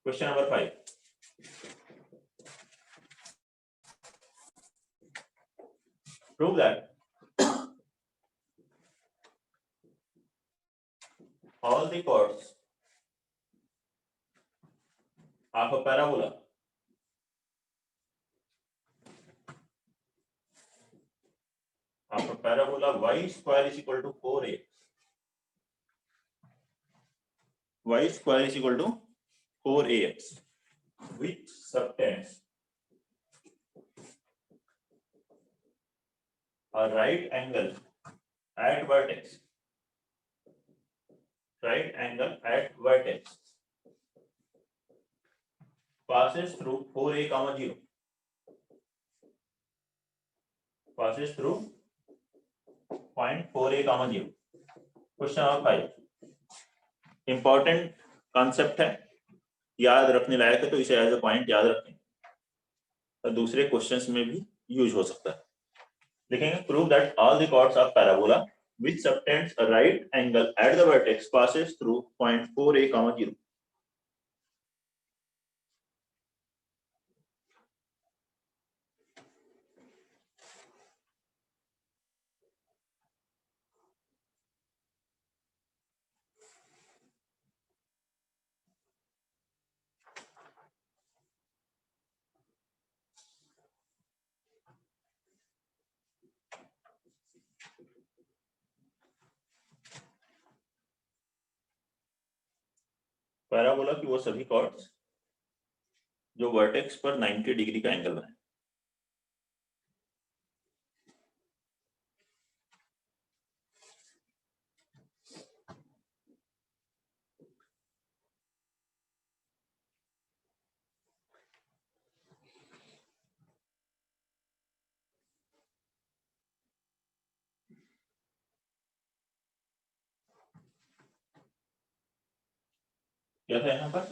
Question number 5. Prove that all the chords of a parabola y square is equal to 4ax. Y square is equal to 4ax, which subtends a right angle at vertex. Right angle at vertex passes through 4a comma 0. Passes through point 4a comma 0. Question number 5. Important concept है, याद रखने लायक है, तो इसे as a point याद रखें और दूसरे क्वेश्चंस में भी यूज हो सकता है. लिखेंगे prove that all the chords of parabola which subtends a right angle at the vertex passes through point 4a comma 0. Parabola की वो सभी chords जो वर्टेक्स पर 90 डिग्री का एंगल बनाए. क्या था यहाँ पर?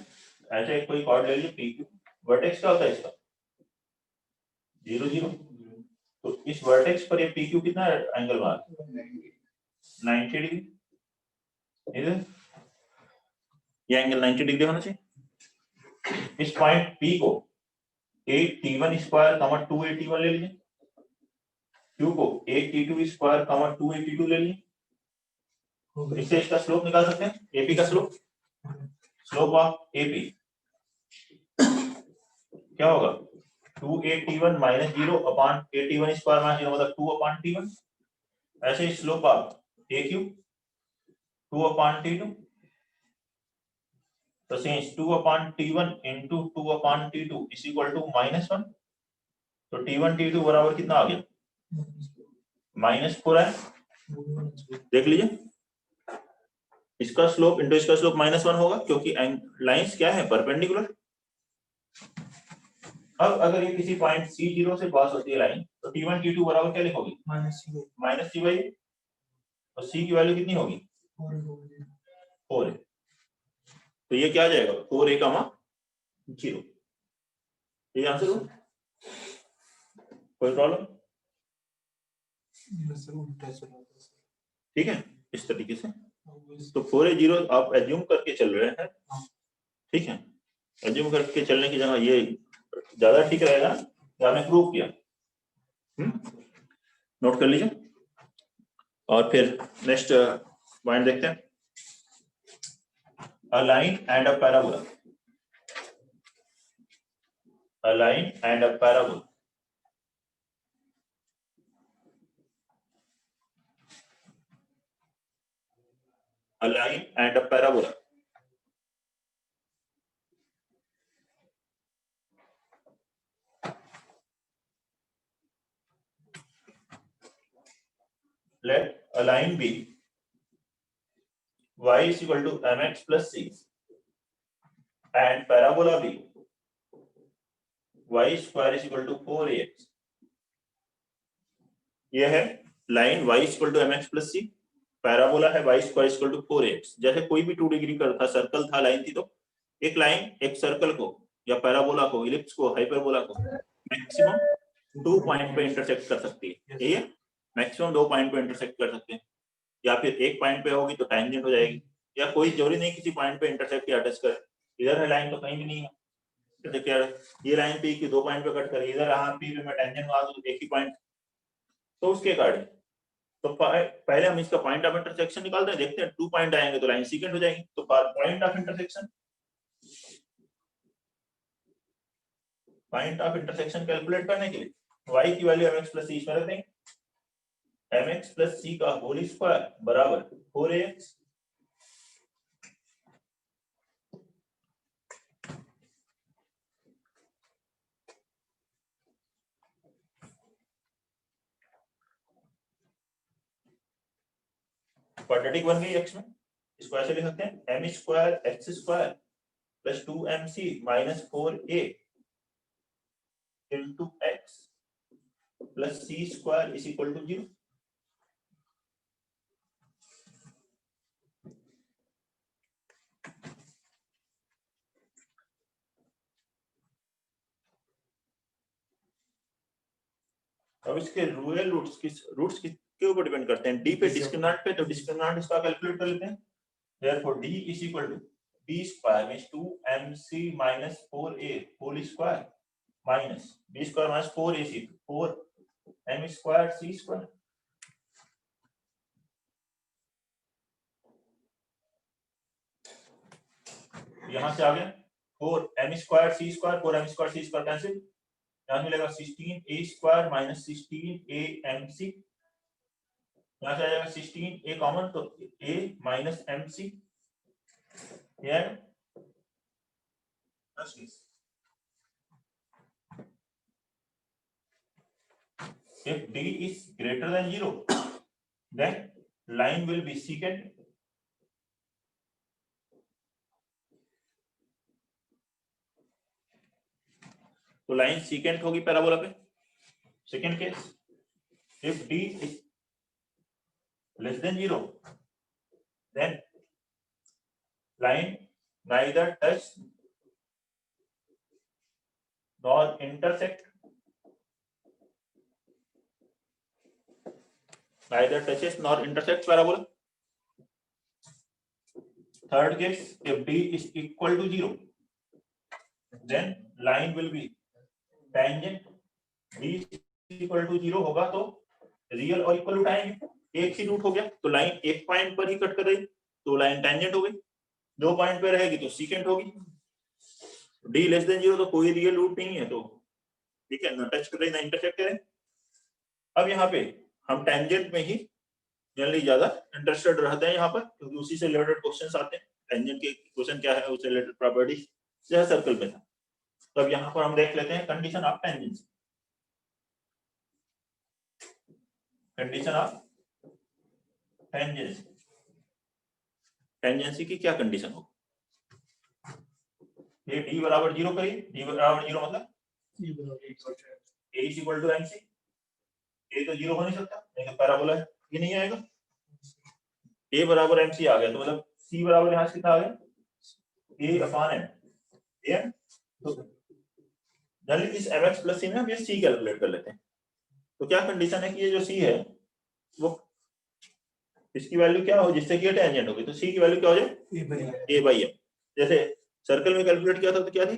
ऐसे कोई कॉर्ड ले लीजिए पी क्यू. वर्टेक्स क्या होता है इसका? 0 0. तो इस वर्टेक्स पर ये पी क्यू कितना एंगल बना? 90 डिग्री. इधर ये एंगल 90 डिग्री होना चाहिए. इस पॉइंट पी को 8t1 स्क्वायर 281 ले लीजिए. क्यू को 8t2 स्क्वायर 282 ले लीजिए. इससे इसका स्लोप निकाल सकते हैं. एपी का स्लोप ऑफ एपी क्या होगा? 281 माइनस 0 अपॉन 81 स्क्वायर माइनस 0 मतलब 2 अपॉन t1. ऐसे slope of AQ 2 upon t2. तो since 2 upon t1 into 2 upon t2 is equal to -1. तो t1 t2 बराबर कितना आ गया? -4 है. देख लीजिए, इसका स्लोप इनटू इसका स्लोप -1 होगा क्योंकि लाइंस क्या है? परपेंडिकुलर. अब अगर ये किसी पॉइंट C0 से पास होती है लाइन तो t1 t2 बराबर क्या लिखोगे? -c/a. और c की वैल्यू कितनी होगी? 4 है. तो ये क्या आ जाएगा? 4a कमा 0. ये आंसर हो. कोई प्रॉब्लम? ठीक है, इस तरीके से. तो 4a 0 आप एज्यूम करके चल रहे हैं. ठीक है, एज्यूम करके चलने की जगह ये ज्यादा ठीक रहेगा कि आपने प्रूव किया. नोट कर लीजिए और फिर नेक्स्ट पॉइंट देखते हैं. A line and a parabola. A line and a parabola. A line and a parabola. Let a line be y is equal to mx plus c and parabola be y square is equal to 4ax. यह है line y is equal to mx plus c, parabola है y square is equal to 4ax. जैसे कोई भी 2 degree का था, circle था, line थी, तो एक लाइन एक सर्कल को या पैराबोला को, इलिप्स को, हाइपरबोला को मैक्सिमम 2 पॉइंट पे इंटरसेक्ट कर सकती है. ये मैक्सिमम 2 पॉइंट पे इंटरसेक्ट कर सकते हैं. या फिर एक पॉइंट पे होगी तो टैंजेंट हो जाएगी, या कोई जरूरी नहीं किसी पॉइंट पे इंटरसेक्ट या टच करे. इधर है लाइन तो कहीं भी नहीं है, तो देखिए यार ये लाइन पी की 2 पॉइंट पे कट करी, इधर यहाँ पी पे मैं टेंजेंट मार दूं एक ही पॉइंट, तो उसके अकॉर्डिंग तो पहले हम इसका पॉइंट ऑफ इंटरसेक्शन निकालते हैं, देखते हैं 2 पॉइंट आएंगे तो लाइन सीकेंट हो जाएगी। तो पॉइंट ऑफ इंटरसेक्शन कैलकुलेट करने के लिए y की वैल्यू mx प्लस c इसमें रख देंगे, mx प्लस c का होल स्क्वायर बराबर 4ax क्वाड्रेटिक बन गई x में, इसको ऐसे लिख सकते हैं m square x square plus 2mc minus 4a into x plus c square is equal to 0। अब इसके रियल रूट्स किसके ऊपर डिपेंड करते हैं, d पे डिस्क्रिमिनेंट पे, तो डिस्क्रिमिनेंट इसका कैलकुलेट कर लेते हैं। Therefore d is equal to b square means 2mc minus 4a whole square minus b square minus 4ac 4m square c square। यहां से आ गया 4m square c square 4m square c square cancel, यहां मिलेगा 16a square minus 16amc, यहां से आ जाएगा 16a common तो a minus mc, here if d is greater than 0 then line will be secant, तो लाइन सीकेंट होगी parabola पे। Second case if d is less than 0 then line neither touch nor intersect, neither touches nor intersects parabola। third case if d is equal to 0 then line will be tangent, d is equal to 0 होगा तो real और equal उठाएंगे, एक ही root हो गया तो line एक point पर ही कट कर रही तो लाइन टेंजेंट हो गई, 2 पॉइंट पे रहेगी तो सीकेंट होगी। d लेस देन 0 तो कोई रियल रूट नहीं है तो ठीक है, ना टच कर रही ना इंटरसेक्ट करे। अब यहाँ पे हम टेंजेंट में ही जनरली ज्यादा इंटरेस्टेड रहते हैं यहाँ पर, क्योंकि उसी से रिलेटेड क्वेश्चंस आते हैं। टेंजेंट के क्वेश्चन क्या है उससे रिलेटेड प्रॉपर्टीज जैसे सर्कल में था। तो अब यहाँ पर हम देख लेते हैं condition of tangency. Condition of tangency, tangency की क्या कंडीशन हो, ये d बराबर 0 करिए, d बराबर 0 मतलब a is equal to mc, a तो 0 हो नहीं सकता नहीं तो पैराबोला है, ये नहीं आएगा। a बराबर mc आ गया तो मतलब c बराबर यहाँ से कितना आ गया a अपॉन m, ठीक है। तो जनरली इस mx प्लस c में हम ये c कैलकुलेट कर लेते हैं। तो क्या कंडीशन है कि ये जो c है वो इसकी वैल्यू क्या हो जिससे कि ये टेंजेंट होगी, तो c की वैल्यू क्या हो जाए a बाई m। जैसे सर्कल में कैलकुलेट किया था तो क्या थी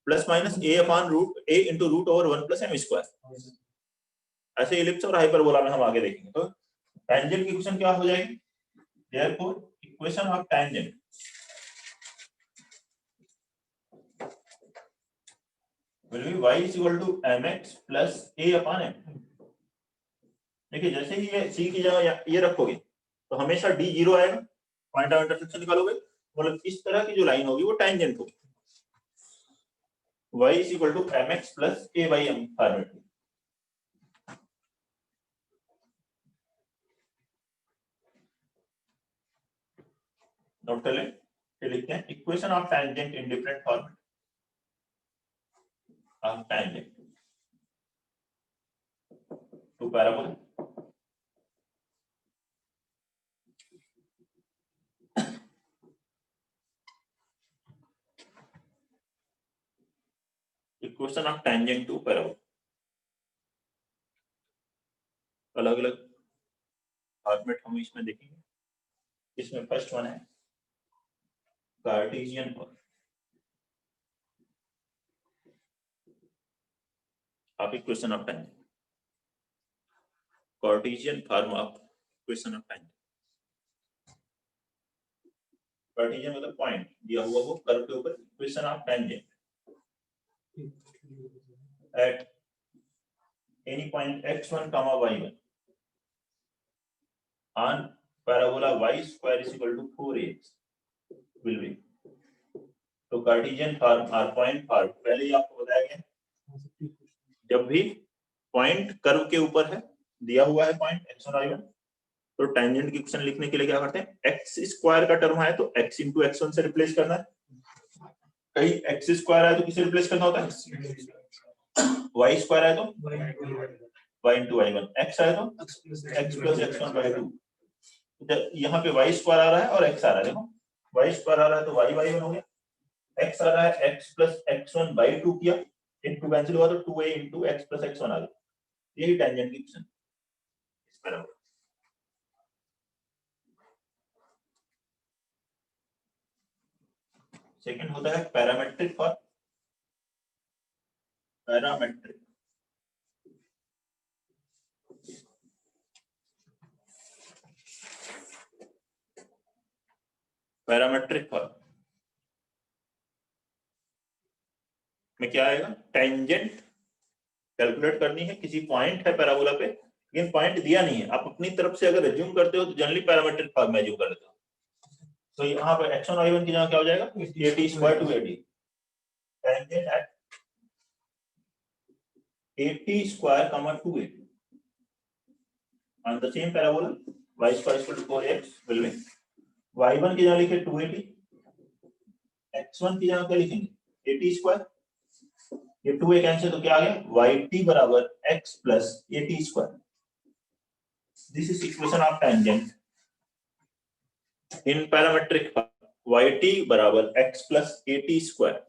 plus minus a upon root a into root over 1 plus m square. ऐसे इलिप्स और हाइपरबोला में हम आगे देखेंगे। तो टेंजेंट की इक्वेशन क्या हो जाएगी, therefore equation of tangent will be y is equal to mx plus a upon m। देखिए जैसे ही ये c की जगह ये रखोगे तो हमेशा d 0 आएगा, पॉइंट ऑफ इंटरसेक्शन निकालोगे मतलब इस तरह की जो लाइन होगी वो टेंजेंट होगी। y is equal to mx plus a by m format में। नोट कर लें, ये लिखते हैं equation of tangent in different format of tangent to parabola. Equation of tangent to parabola अलग अलग फॉर्मेट हम इसमें देखेंगे। इसमें फर्स्ट वन है कार्टेशियन फॉर्म। आप equation of time, Cartesian form of equation of time. Cartesian मतलब पॉइंट दिया हुआ हो कर्व के ऊपर, equation of tangent at any point x1, y1 on parabola y square is equal to 4ax will be। तो Cartesian form और point form पहले ही आपको बताया गया, जब भी पॉइंट कर्व के ऊपर है, दिया हुआ है पॉइंट x1 y1, तो टेंजेंट की इक्वेशन लिखने के लिए क्या करते हैं, x स्क्वायर का टर्म है तो x into x1 से रिप्लेस करना है, कहीं x स्क्वायर है तो किसे रिप्लेस करना होता है, y स्क्वायर है तो y into y1, x है तो x plus x1 by 2। यहाँ पे y स्क्वायर आ रहा है और x आ रहा है, देखो y स्क्वायर आ रहा है तो y y1 हो गया, x आ रहा है x plus x1 by 2 किया, इनटू कैंसिल हुआ तो 2a into x plus x1 आ गया, यही टेंजेंट की इक्वेशन इस पैराबोला। सेकंड होता है parametric form, parametric parametric form में क्या आएगा, टेंजेंट कैलकुलेट करनी है, किसी पॉइंट है पैराबोला पे लेकिन पॉइंट दिया नहीं है, आप अपनी तरफ से अगर एज्यूम करते हो तो जनरली पैरामेट्रिक फॉर्म में एज्यूम कर लेते हो, तो यहाँ पे x1 y1 की जगह क्या हो जाएगा, at square to at, tangent at at square comma 2at on the same parabola y square is equal to 4x will be, y1 की जगह लिखे 2at, x1 की जगह क्या लिखेंगे at स्क्वायर, ये 2a कैंसिल तो क्या आ गया, yt बराबर x plus at square. This is equation of tangent in parametric form, yt बराबर x plus at square.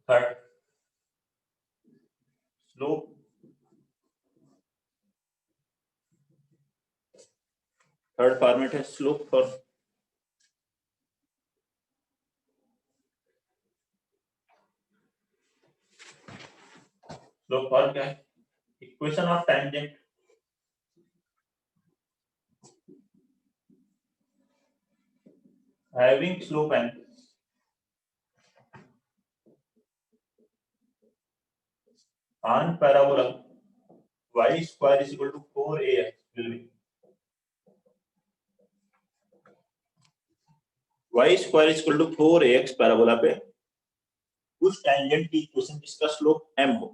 Third slope, third format है स्लोप फॉर्म। स्लोप फॉर्म क्या है, equation of tangent having slope n on parabola y square is equal to 4ax will be, y square is equal to 4ax parabola पे उस tangent की equation जिसका slope m हो,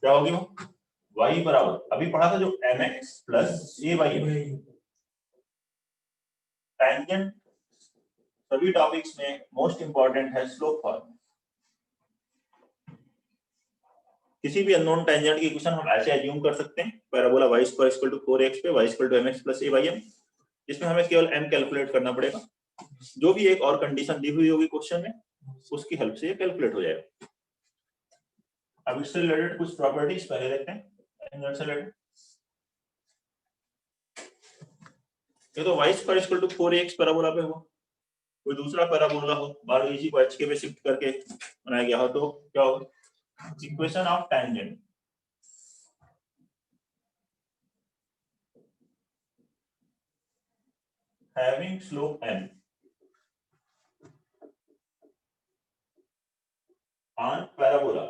क्या होगी वो, y बराबर अभी पढ़ा था जो mx प्लस ay, टेंजेंट सभी टॉपिक्स में मोस्ट इंपॉर्टेंट है स्लोप फॉर्म। किसी भी अननोन टेंजेंट की इक्वेशन हम ऐसे एज्यूम कर सकते हैं, parabola y square equal to 4x पे y equal to mx plus a/m, इसमें हमें केवल m कैलकुलेट करना पड़ेगा, जो भी एक और कंडीशन दी हुई होगी क्वेश्चन में उसकी हेल्प से ये कैलकुलेट हो जाएगा। अब इससे रिलेटेड कुछ प्रॉपर्टीज पहले देखते हैं, टेंजेंट से रिलेटेड। ये तो y square equal to 4ax parabola पे हो, कोई दूसरा पैराबोला हो, मान लीजिए को h के पे शिफ्ट करके बनाया गया हो तो क्या होगा, equation of tangent having slope n on parabola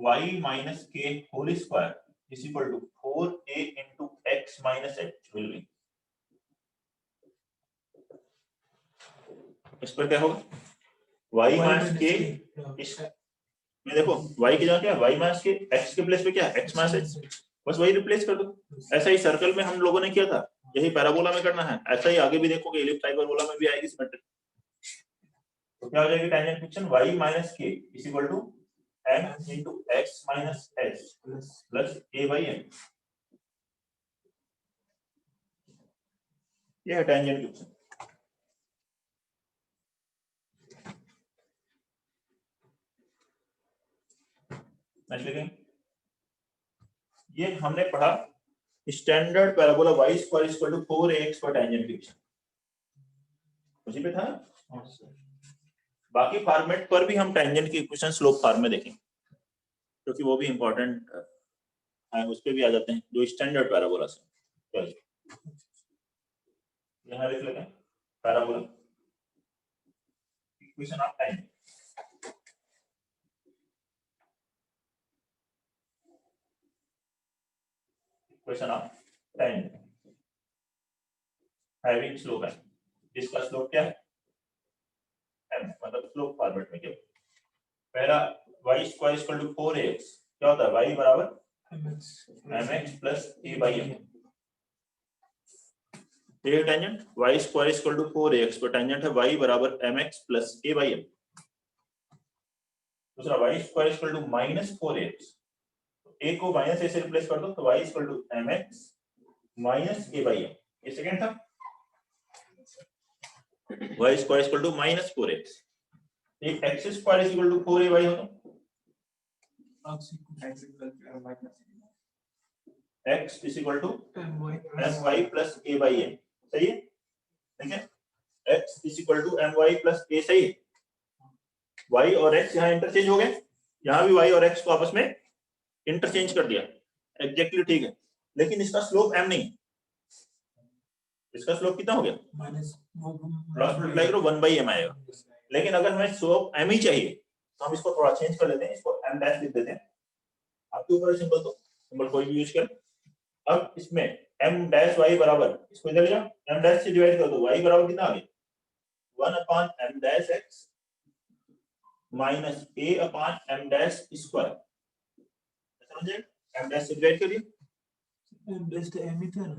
y minus k whole square is equal to 4a into x minus h will be, इस पर क्या होगा, y minus k, इसमें देखो y की जगह क्या है, y minus k, x के प्लेस पे क्या है, x minus h, बस वही रिप्लेस कर दो। ऐसा ही सर्कल में हम लोगों ने किया था, यही पैराबोला में करना है, ऐसा ही आगे भी देखोगे इलिप्स हाइपरबोला में भी आएगी सिमेट्रिक। तो क्या हो जाएगी tangent function y minus k is equal to m into x minus h plus a by m, यह है टेंजेंट फंक्शन। नेक्स्ट लिखेंगे ये हमने पढ़ा standard parabola y square equal to 4ax पर टेंजेंट की उसी पे था। बाकी फॉर्मेट पर भी हम टेंजेंट की इक्वेशन स्लोप फॉर्म में देखेंगे क्योंकि वो भी इंपॉर्टेंट है, उस पे भी आ जाते हैं जो स्टैंडर्ड पैराबोला से। चलिए यहाँ लिख लेते हैं parabola equation of tangent. Equation of tangent having slope है, जिसका स्लोप क्या है m, मतलब स्लोप फॉर्मेट में क्या पहला y square equal to 4ax क्या होता है y बराबर mx plus a by m। ये tangent y square equal to 4ax पर टेंजेंट है y बराबर mx plus a by m। दूसरा y square equal to minus 4ax, a को माइनस a से रिप्लेस कर दो तो y equal to mx minus a by m। ये सेकंड था y square equal to minus 4x, एक x square equal to 4ay होता x is equal to my plus a by m। सही है, ठीक है, x is equal to my plus a। सही है, y और x यहाँ इंटरचेंज हो गए, यहाँ भी y और x को आपस में इंटरचेंज कर दिया, एग्जैक्टली ठीक है। लेकिन इसका स्लोप m नहीं, इसका स्लोप कितना हो गया क्रॉस मल्टीप्लाई करो 1/m आएगा। लेकिन अगर हमें स्लोप m ही चाहिए तो हम इसको थोड़ा चेंज कर लेते हैं, इसको m डैश लिख देते हैं। आपके ऊपर सिंबल तो सिंबल कोई भी यूज कर। अब इसमें m डैश y बराबर, इसको इधर ले जाओ, m डैश से डिवाइड कर दो, y बराबर कितना आ गया 1 upon m dash x minus a upon m dash square. समझे, m डैश से डिवाइड करिए, m डैश तो m ही था ना,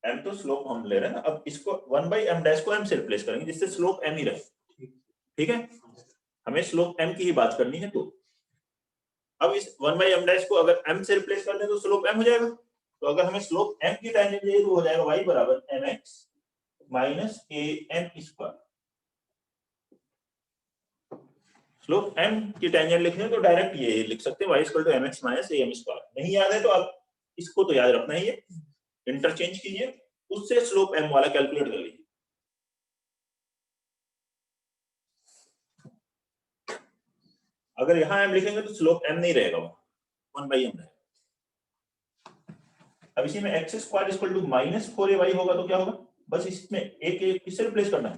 m तो स्लोप हम ले रहे हैं ना। अब इसको 1/m डैश को m से रिप्लेस करेंगे जिससे स्लोप m ही रहे। ठीक है, हमें स्लोप m की ही बात करनी है। तो अब इस 1/m डैश को अगर m से रिप्लेस कर दें तो स्लोप m हो जाएगा। तो अगर हमें स्लोप m की टेंजेंट चाहिए तो हो जाएगा y बराबर mx minus am square. Slope m की टेंजेंट लिखने तो डायरेक्ट ये लिख सकते हैं y equal to mx minus am square. नहीं याद है तो आप इसको तो याद रखना ही है, इंटरचेंज कीजिए, उससे स्लोप m वाला कैलकुलेट कर लीजिए। अगर यहां m लिखेंगे तो स्लोप m नहीं रहेगा, 1/m रहेगा। अब इसी में x square equal to minus 4ay होगा तो क्या होगा, बस इसमें एक एक किससे रिप्लेस करना है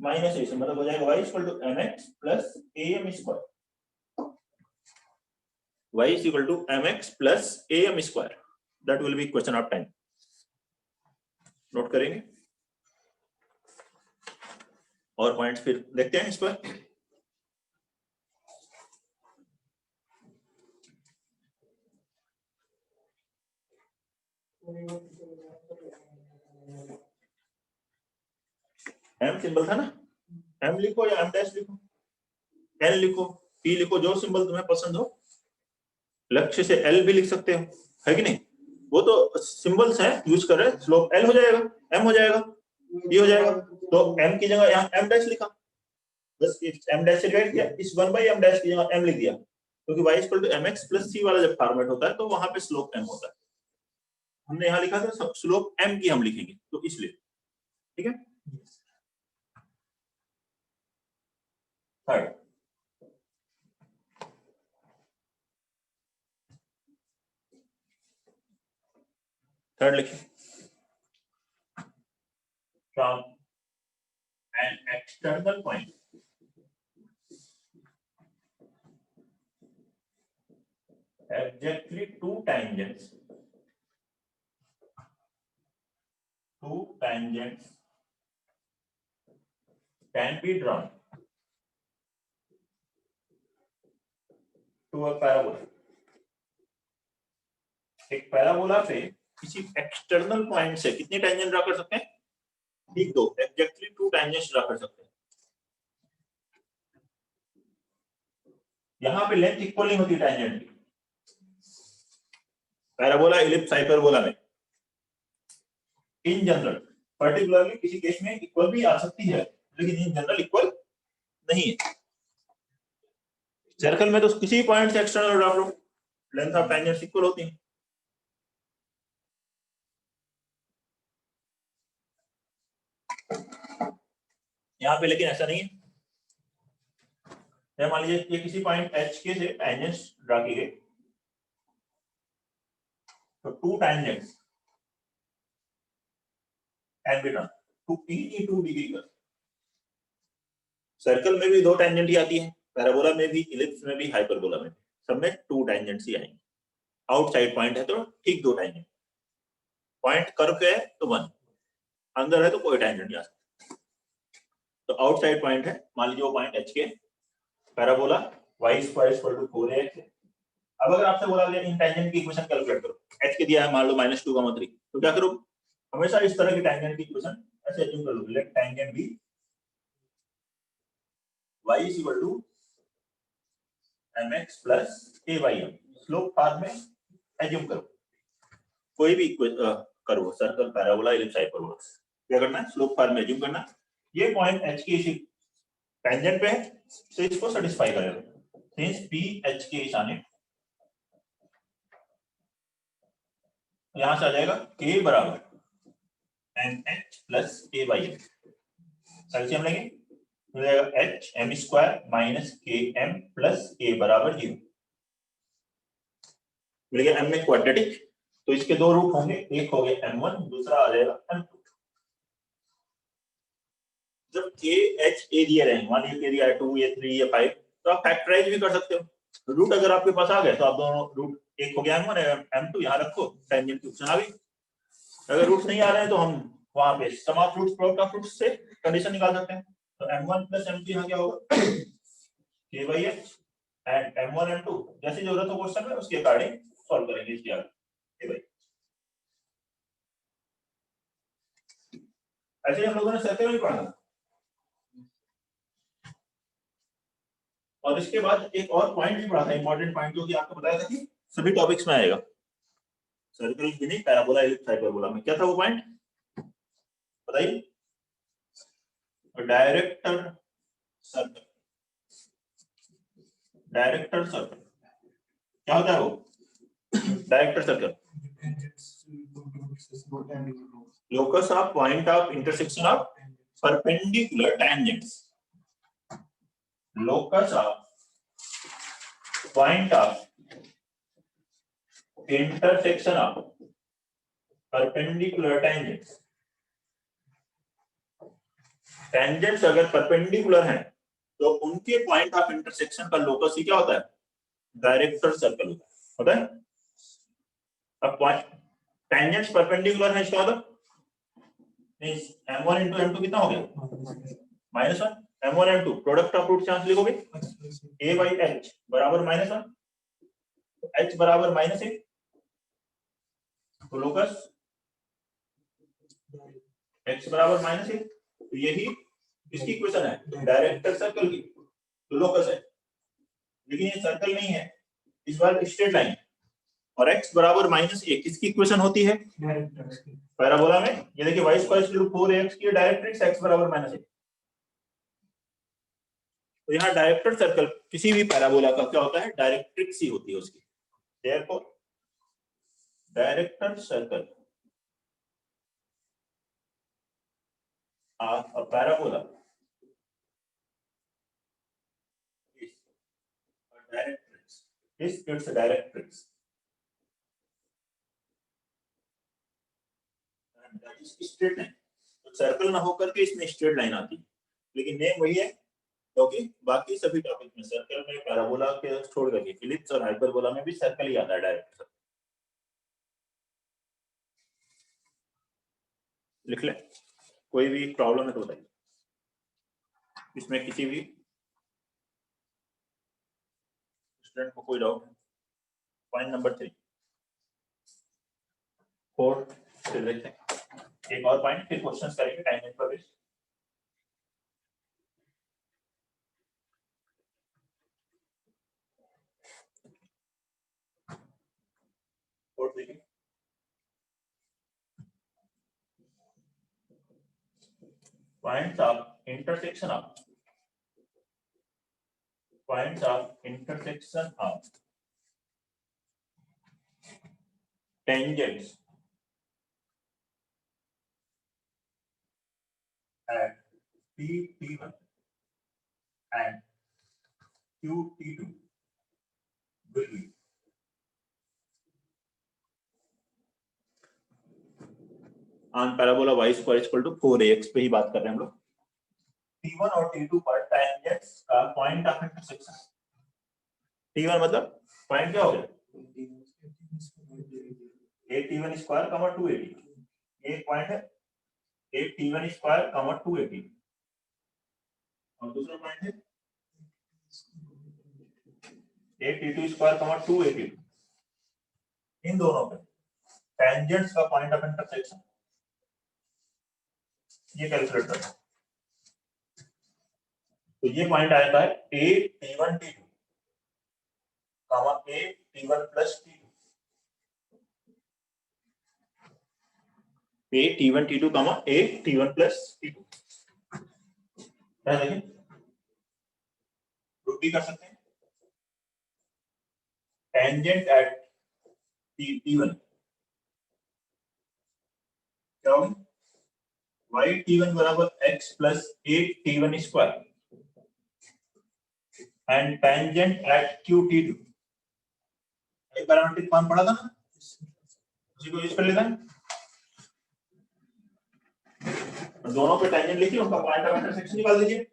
माइनस a से, मतलब हो जाएगा y equal to mx plus am square. y is equal to mx plus am square. That will be question of 10. Note करेंगे और पॉइंट्स फिर देखते हैं इस पर। m सिंबल था ना, m लिखो या m डैश लिखो, n लिखो, p लिखो, जो सिंबल तुम्हें पसंद हो। लक्ष्य से l भी लिख सकते हो, है कि नहीं, वो तो सिंबल्स हैं यूज कर रहे हैं। स्लोप l हो जाएगा, m हो जाएगा, p हो जाएगा, तो m की जगह यहाँ m डैश लिखा, बस m डैश से डिवाइड किया, इस 1/m डैश की जगह m लिख दिया, क्योंकि y equal to mx plus c वाला जब फॉर्मेट होता है तो वहां पे स्लोप m होता है। हमने यहाँ लिखा था स्लोप m की हम लिखेंगे तो इसलिए, ठीक है। थर्ड, थर्ड लिखिए, from an external point exactly two tangents can be drawn to a parabola। एक पैराबोला पे किसी एक्सटर्नल पॉइंट से कितनी टेंजेंट ड्रा कर सकते हैं, ठीक, दो, एग्जैक्टली 2 टेंजेंट्स ड्रा कर सकते हैं। यहां पे लेंथ इक्वल नहीं होती टेंजेंट की, पैराबोला, इलिप्स, हाइपरबोला में इन जनरल, पर्टिकुलरली किसी केस में इक्वल भी आ सकती है, लेकिन इन जनरल इक्वल नहीं है। सर्कल में तो किसी पॉइंट से एक्सटर्नल ड्रा करो, लेंथ ऑफ टेंजेंट्स इक्वल होती है। यहाँ पे लेकिन ऐसा नहीं है। मान लीजिए ये किसी पॉइंट एच के से टेंजेंट्स ड्रा की गई, तो two tangents and between two E to degree का। सर्कल में भी दो टेंजेंट ही आती है, पैराबोला में भी, इलिप्स में भी, हाइपरबोला में भी, सब में टू टेंजेंट्स ही आएंगे। आउटसाइड पॉइंट है तो ठीक दो टेंजेंट, पॉइंट कर्व पे है तो वन, अंदर है तो कोई टेंजेंट नहीं आ सकता। तो आउटसाइड पॉइंट है, मान लीजिए वो पॉइंट एच के, parabola y square equal to 4ax। अब अगर आपसे बोला गया इन टेंजेंट की इक्वेशन कैलकुलेट करो, h के दिया है मान लो -2, तो क्या करो, हमेशा इस तरह की टेंजेंट की इक्वेशन ऐसे अज्यूम कर लो, let tangent be y is equal to mx plus a/m, slope form में अज्यूम करो। कोई भी करो, सर्कल, पैराबोला, इलिप्स, हाइपरबोला, क्या करना है, स्लोप फॉर्म में अज्यूम करना। ये पॉइंट h के इसी टेंजेंट पे है तो इसको सेटिस्फाई करेगा। सिंस p h के इस आने, यहां से आ जाएगा k बराबर mh प्लस a/m, एलसीएम लेंगे हो जाएगा h m square minus km plus a बराबर 0। मिल गया, m में क्वाड्रेटिक, तो इसके दो रूट होंगे, एक हो गया m1, दूसरा आ जाएगा m2। जब k h a दिए रहेंगे, मान लीजिए k दिया है 2 या 3 या 5, तो आप फैक्टराइज भी कर सकते हो। रूट अगर आपके पास आ गए तो आप दोनों रूट, एक हो गया m1 और m2 यहां रखो, टेंजेंट की ऑप्शन आ गई। अगर रूट्स नहीं आ रहे हैं तो हम वहां पे sum of roots, product of roots से कंडीशन निकाल सकते हैं। तो m1 प्लस m2 यहां क्या होगा, k/h एंड m1 m2 जैसी जरूरत हो क्वेश्चन में उसके अकॉर्डिंग सॉल्व करेंगे इसके आगे k/। ऐसे हम लोगों ने सर्कल में पढ़ा था। और इसके बाद एक और पॉइंट भी पढ़ा था, इंपॉर्टेंट पॉइंट, जो कि आपको बताया था कि सभी टॉपिक्स में आएगा, सर्कल भी नहीं, पैराबोला, इलिप्स, हाइपरबोला में। क्या था वो पॉइंट बताइए, डायरेक्टर सर्कल। डायरेक्टर सर्कल क्या होता है वो, director circle, locus of point of intersection of perpendicular tangents, locus of point of intersection of perpendicular tangents। Tangents अगर परपेंडिकुलर हैं तो उनके पॉइंट ऑफ इंटरसेक्शन का लोकस ही क्या होता है, डायरेक्टर सर्कल होता है। अब पॉइंट टेंजेंट्स परपेंडिकुलर है, इसका मतलब m1 into m2 कितना हो गया, -1, m1 m2 product of root chance लिखोगे a/h बराबर -1, h बराबर -1, तो लोकस x बराबर -1, तो यही इसकी इक्वेशन है डायरेक्टर सर्कल की, तो लोकस है। लेकिन ये सर्कल नहीं है, इस बार स्ट्रेट लाइन, और x बराबर -1 किसकी इक्वेशन होती है, पैराबोला में। ये देखिए y square equal to 4ax की डायरेक्ट्रिक्स x बराबर -1। तो यहाँ डायरेक्टर सर्कल किसी भी पैराबोला का क्या होता है, डायरेक्ट्रिक्स ही होती है उसकी। Therefore director circle of a parabola is a directrix, is its directrix, and that is straight line। तो सर्कल ना होकर के इसमें स्ट्रेट लाइन आती है, लेकिन नेम वही है, क्योंकि बाकी सभी टॉपिक में सर्कल में, पैराबोला के छोड़ करके इलिप्स और हाइपरबोला में भी सर्कल ही आता है डायरेक्ट। लिख ले, कोई भी प्रॉब्लम है तो बताइए, इसमें किसी भी स्टूडेंट को कोई डाउट है। पॉइंट नंबर 3 4 फिर देखते हैं एक और पॉइंट, फिर क्वेश्चंस करेंगे टाइम पर based. Points of intersection of tangents at P T1 and Q T2 will be on parabola y square equal to 4ax पे ही बात कर रहे हैं हम लोग। T1 और T2 पर tangents का पॉइंट ऑफ इंटरसेक्शन, T1 मतलब पॉइंट क्या हो गया, a T1 स्क्वायर कमा 280, ये पॉइंट है a T1 स्क्वायर कमा 280 और दूसरा पॉइंट है a T2 स्क्वायर कमा 280। इन दोनों पे टेंजेंट्स का पॉइंट ऑफ इंटरसेक्शन ये कैलकुलेट करना। तो ये पॉइंट आएगा a T1 T2 कमा a T1 plus T2, a T1 T2 कमा a T1 प्लस T2। देखिए प्रूव भी कर सकते हैं। टेंजेंट एट T1 क्या होगी, y T1 बराबर x plus a T1 square and tangent at Q T2, एक पैरामीट्रिक फॉर्म पढ़ा था ना, उसी को यूज कर लेते हैं। दोनों पे टेंजेंट लिखिए, उनका पॉइंट ऑफ इंटरसेक्शन निकाल दीजिए।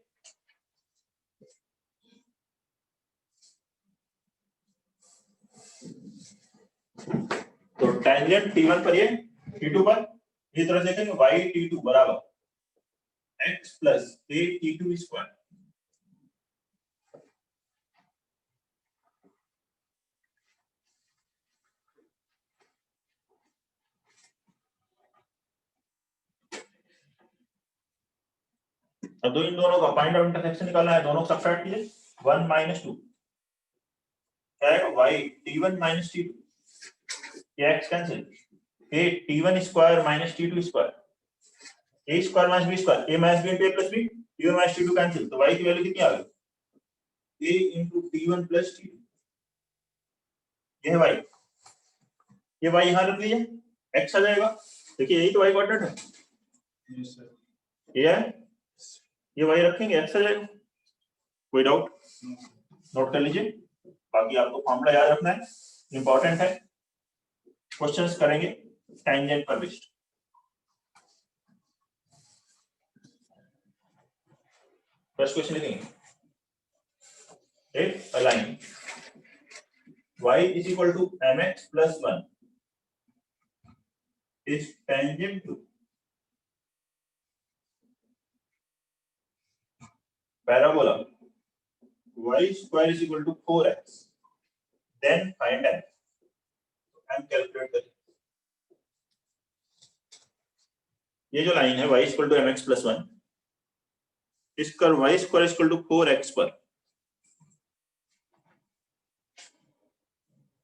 तो टेंजेंट T1 पर ये T2 पर इस तरह से देखेंगे y T2 बराबर x plus a T2 square. अब इन दोनों का पॉइंट ऑफ इंटरसेक्शन निकालना है, दोनों सब्ट्रैक्ट कीजिए, 1 माइनस 2 क्या है y T1 माइनस T2, ये x cancel, a T1 square minus T2 square, a square minus b square, a minus b into a plus b, T1 minus T2 cancel, तो y की value कितनी आ गई, a into T1 plus T2, ये है y, ये y यहां रख लीजिए, x आ जाएगा। देखिए यही तो y कोऑर्डिनेट है, ये है, ये y रखेंगे x आ जाएगा। कोई डाउट, नोट कर लीजिए, बाकी आपको फॉर्मूला याद रखना है, इंपॉर्टेंट है, क्वेश्चंस करेंगे टेंजेंट पर बेस्ड। फर्स्ट क्वेश्चन लिखेंगे, एक align y is equal to mx plus 1 is tangent to parabola y square is equal to 4x, then find m। m calculate करें, ये जो लाइन है y is equal to mx plus 1, इसका y square is equal to 4x पर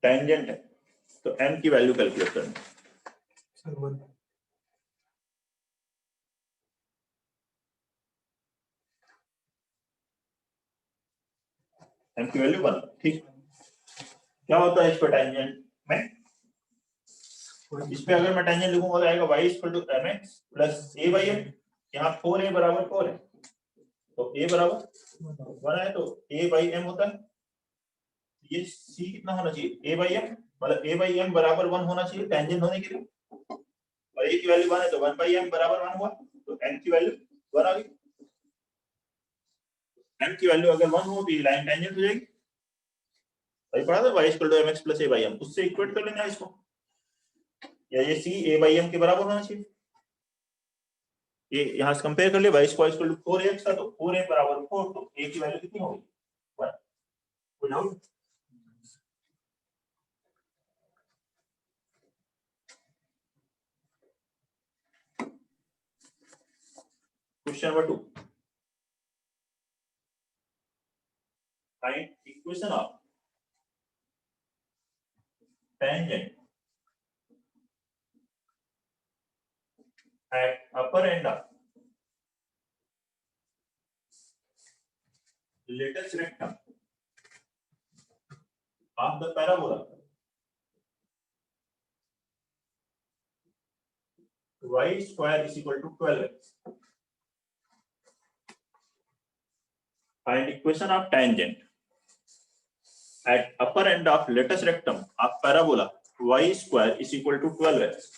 tangent है, तो m की value calculate करनी है। m की वैल्यू 1, ठीक। क्या होता है इस पर टेंजेंट में, इस पे अगर मैं टेंजेंट लिखूंगा तो आएगा y equal to mx plus a by m, यहाँ 4a बराबर 4 है, तो a बराबर 1 है, तो a by m होता है, ये c कितना होना चाहिए, a by m, मतलब a by m बराबर 1 होना चाहिए टेंजेंट होने के लिए, और a की वैल्यू 1 है तो 1 by m बराबर 1 हुआ, तो m की वैल्यू 1 आ गई। m की वैल्यू अगर 1 हो तो ये लाइन टेंजेंट हो जाएगी, भाई पढ़ा था y equal to mx plus a by m, उससे इक्वेट कर लेना है इसको, या ये c a by m के बराबर होना चाहिए। ये यहां से कंपेयर कर ले, y square equal to 4x था, तो 4a बराबर 4, तो a की वैल्यू कितनी होगी, 1। कोई doubt, question number 2, find equation of tangent at upper end of latus rectum of the parabola y square is equal to 12x. Find equation of tangent at upper end of latus rectum of parabola y square is equal to 12x.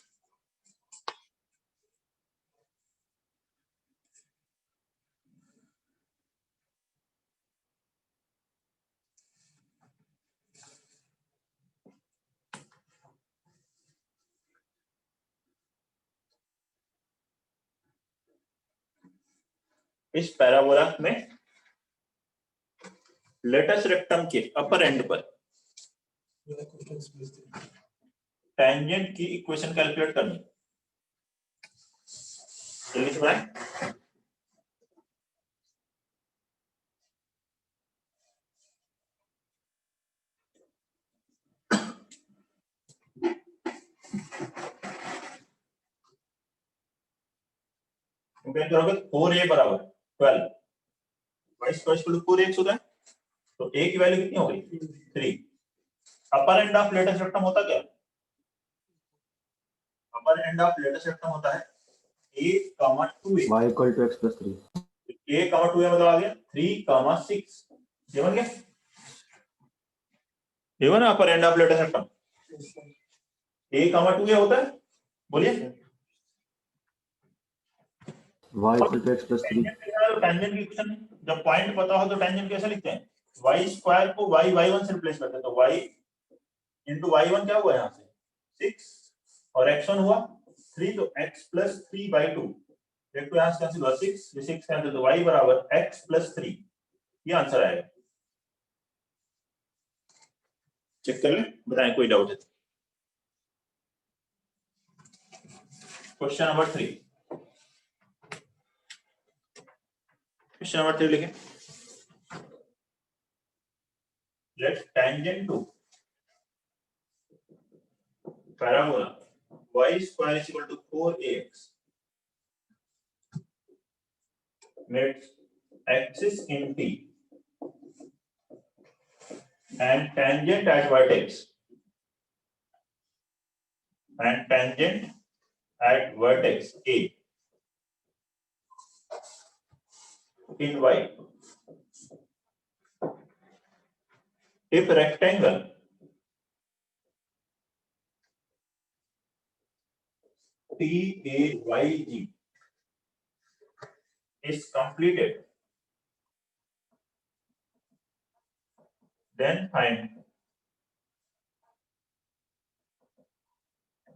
इस parabola में latus rectum के अपर and पर tangent की equation calculate करनी। जल्दी से बनाएं। Compare करोगे 4a बराबर 12 y square equal to 4x होता है, तो a की वैल्यू कितनी हो गई 3। अपर एंड ऑफ लेटस रेक्टम होता क्या? अपर एंड ऑफ लेटस रेक्टम होता है a, 2a y equal to x plus 3 a, 2a मतलब आ गया 3, 6 ये बन गया। ये बना upper end of latus rectum a, 2a होता है, बोलिए y equal to x plus 3 tangent की इक्वेशन में जब पॉइंट पता हो तो टेंजेंट कैसे लिखते हैं? y स्क्वायर को y1 से रिप्लेस करते हैं, तो y इंटू y1 क्या हुआ यहाँ से 6 और x1 हुआ 3, तो x प्लस 3/2 एक तो यहाँ से कैंसिल हुआ 6, ये 6 कैंसिल, तो y बराबर x प्लस 3 ये आंसर आएगा। चेक कर ले, बताएं कोई डाउट है? क्वेश्चन नंबर 3, क्वेश्चन नंबर 3 लिखें। Let tangent to parabola y square is equal to 4ax let axis in T and tangent at vertex A in Y. If rectangle TAYG is completed, then find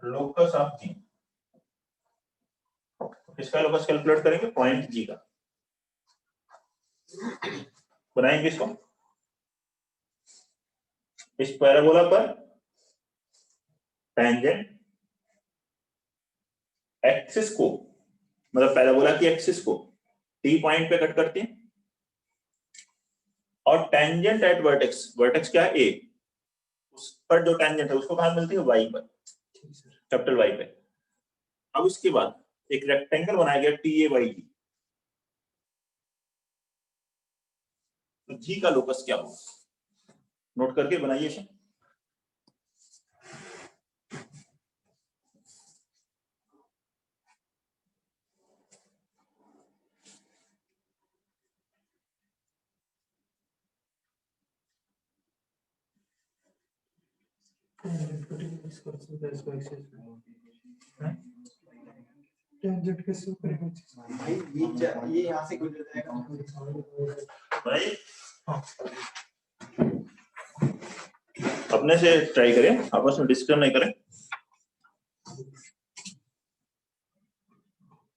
locus of G. इसका locus calculate करेंगे point G का, बनाएंगे इसको। इस parabola पर tangent axis को, मतलब parabola की एक्सिस को T पॉइंट पे कट करते हैं, और टेंजेंट एट वर्टेक्स, वर्टेक्स क्या है A, उस पर जो टेंजेंट है उसको कहां मिलती है Y पर, कैपिटल Y पे। अब उसके बाद एक रेक्टेंगल बनाया गया TAYG, तो G का लोकस क्या होगा नोट करके बनाइए इसे। टेंजेंट कैसे भाई ये यहाँ से गुजर जाएगा भाई अपने से ट्राई करें, आपस में डिस्कस नहीं करें।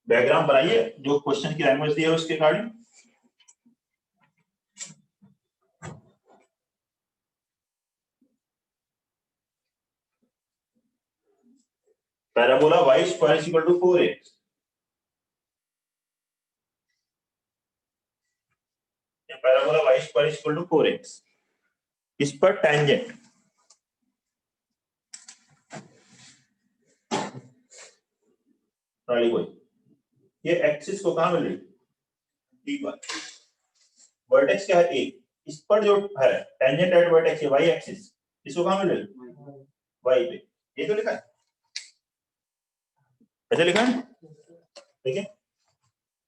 डायग्राम बनाइए जो क्वेश्चन की लैंग्वेज दी है उसके according. Parabola y square is equal to 4x, parabola y square is equal to 4x, इस पर टेंजेंट कोई, ये एक्सिस को कहां मिल रही टी पर, वर्टेक्स क्या है A, इस पर जो है tangent at vertex y axis, इसको कहां मिल रही Y पे, ये तो लिखा है। ऐसे लिखा है, देखिए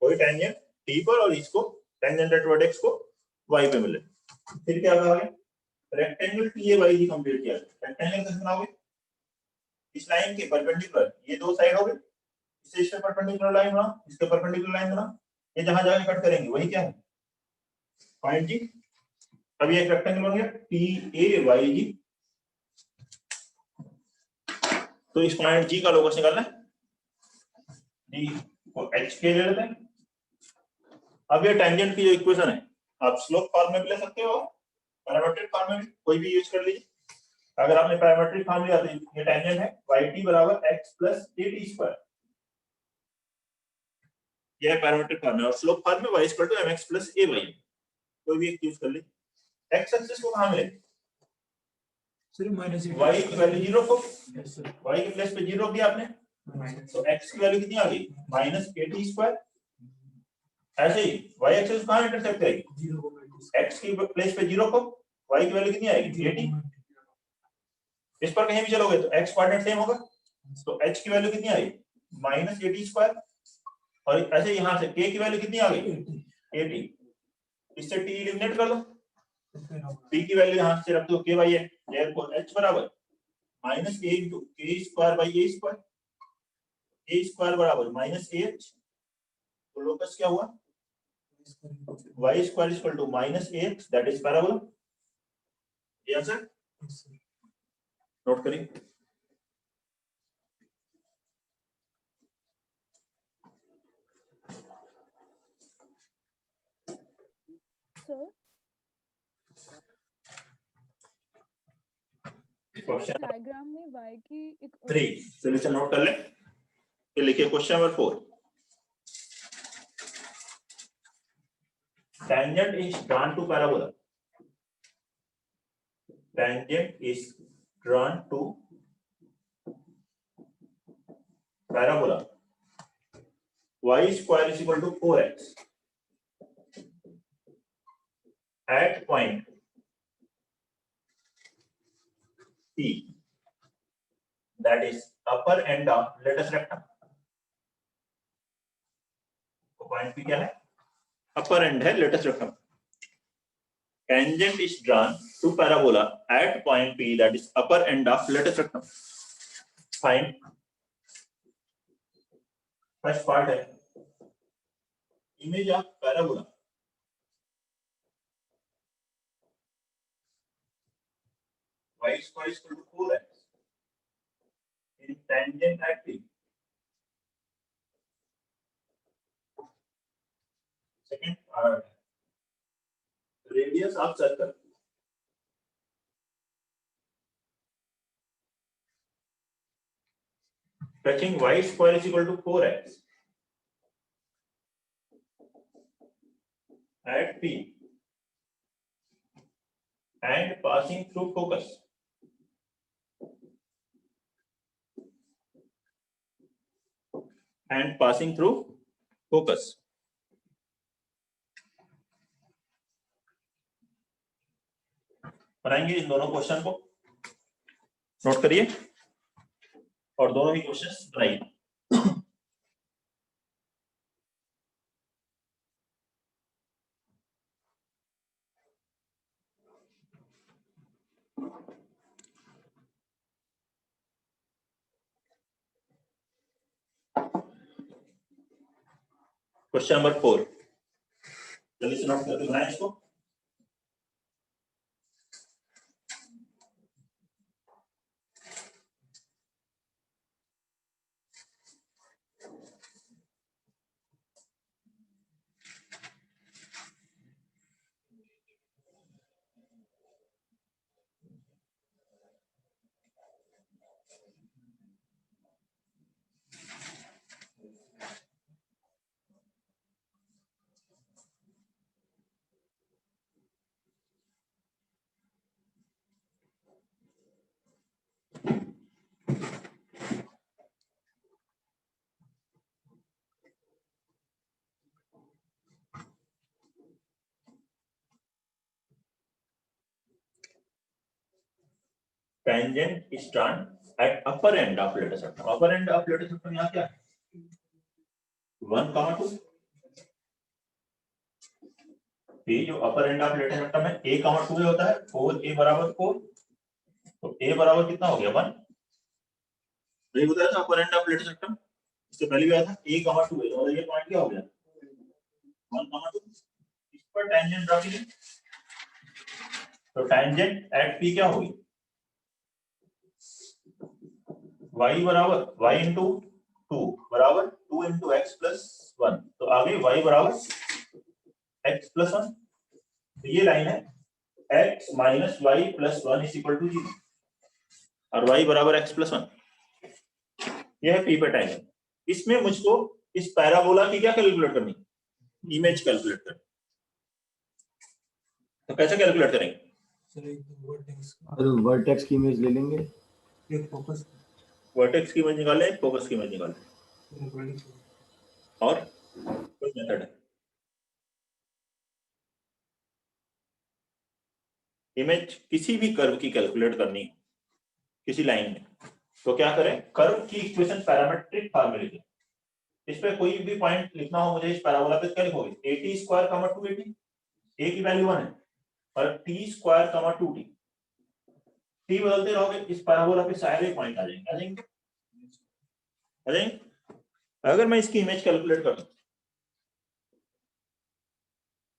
कोई टेंजेंट टी पर और इसको टेंजेंट एट वर्टेक्स को वाई पे मिले, फिर क्या करोगे, rectangle T A Y G complete किया, रेक्टेंगल कैसे बनाओगे, इस लाइन के परपेंडिकुलर, ये दो साइड हो गए, इससे परपेंडिकुलर लाइन बनाओ, इसके परपेंडिकुलर लाइन बनाओ, ये जहां जाके कट करेंगे वही क्या है पॉइंट जी। अब ये एक रेक्टेंगल बन गया टी ए वाई जी, तो इस पॉइंट जी का लोकस निकालना है, डी को एच के ले लेते हैं। अब ये टेंजेंट की जो इक्वेशन है आप स्लोप फॉर्म में भी ले सकते हो, पैरामीट्रिक फॉर्म में भी कोई भी यूज कर लीजिए। अगर आपने पैरामीट्रिक फॉर्म लिया तो ये टेंजेंट है yt बराबर x प्लस at स्क्वायर, ये है पैरामीट्रिक फॉर्म में, और स्लोप फॉर्म में y equal to mx plus ay, कोई भी एक यूज कर लीजिए। x एक्सिस को कहां मिले, सर माइनस y की वैल्यू 0 को, y के प्लेस पे 0 किया आपने, तो x की वैल्यू कितनी आ गई माइनस at स्क्वायर। ऐसे ही y एक्सिस कहां इंटरसेक्ट करेगी, x की प्लेस पे 0 को, y की वैल्यू कितनी आएगी 80, इस पर कहीं भी चलोगे तो x कोऑर्डिनेट सेम होगा, तो h की वैल्यू कितनी आई माइनस 80 स्क्वायर, और ऐसे यहां से k की वैल्यू कितनी आ गई 80, इससे t एलिमिनेट कर लो, p की वैल्यू यहां से रख दो k by a, therefore h बराबर minus a into k square by a square, a square बराबर माइनस ah, तो लोकस क्या हुआ y square equal to minus ax, that is parabola. ये आंसर नोट करिए। सर डायग्राम में y की एक 3 सॉल्यूशन नोट कर ले, फिर लिखिए question number 4, tangent is drawn to parabola, tangent is drawn to parabola, y square is equal to 4x at point P, that is upper end of latus rectum, तो point P क्या है, upper end है latus rectum, tangent is drawn to parabola at point P, that is upper end of latus rectum, find first part है image of parabola, y square is equal to 4x in tangent at P, second part radius of circle, fetching y square is equal to 4x at P and passing through focus, and passing through focus, बनाएंगे इन दोनों question को, note करिए और दोनों ही questions बनाइए। Question number 4 जल्दी से note करके बनाएं इसको। Tangent is drawn at upper end of latus rectum, upper end of latus rectum यहाँ क्या है 1,2 ये जो अपर एंड ऑफ लेटर सेक्टम है a,2 में होता है 4a बराबर 4, तो a बराबर कितना हो गया 1, ये बताया था अपर एंड ऑफ लेटर सेक्टम, इससे पहले भी आया था a,2 है, और ये पॉइंट क्या हो गया 1,2, इस पर टेंजेंट ड्रा कीजिए, तो टेंजेंट एट p क्या होगी y बराबर y इंटू 2 बराबर 2 इंटू एक्स प्लस 1, तो आगे y बराबर x प्लस 1, तो ये लाइन है x minus Y plus 1 is equal to 0 और y बराबर x प्लस 1, ये है p पर टेंजेंट। इसमें मुझको इस पैराबोला की क्या कैलकुलेट करनी, इमेज कैलकुलेट करनी, तो कैसे कैलकुलेट करेंगे सर एक वर्टेक्स और वर्टेक्स की इमेज ले लेंगे, एक फोकस वर्टेक्स की इमेज निकालें, फोकस की इमेज निकालें, और कोई मेथड है इमेज किसी भी कर्व की कैलकुलेट करनी किसी लाइन में, तो क्या करें कर्व की इक्वेशन पैरामेट्रिक फॉर्म में लिखें, इस पे कोई भी पॉइंट लिखना हो मुझे इस पैराबोला पे क्या लिखोगे at स्क्वायर 280, a की वैल्यू 1 है और t स्क्वायर 2t, t बदलते रहोगे इस पैराबोला पे सारे पॉइंट आ जाएंगे अगर मैं इसकी इमेज कैलकुलेट कर दूं,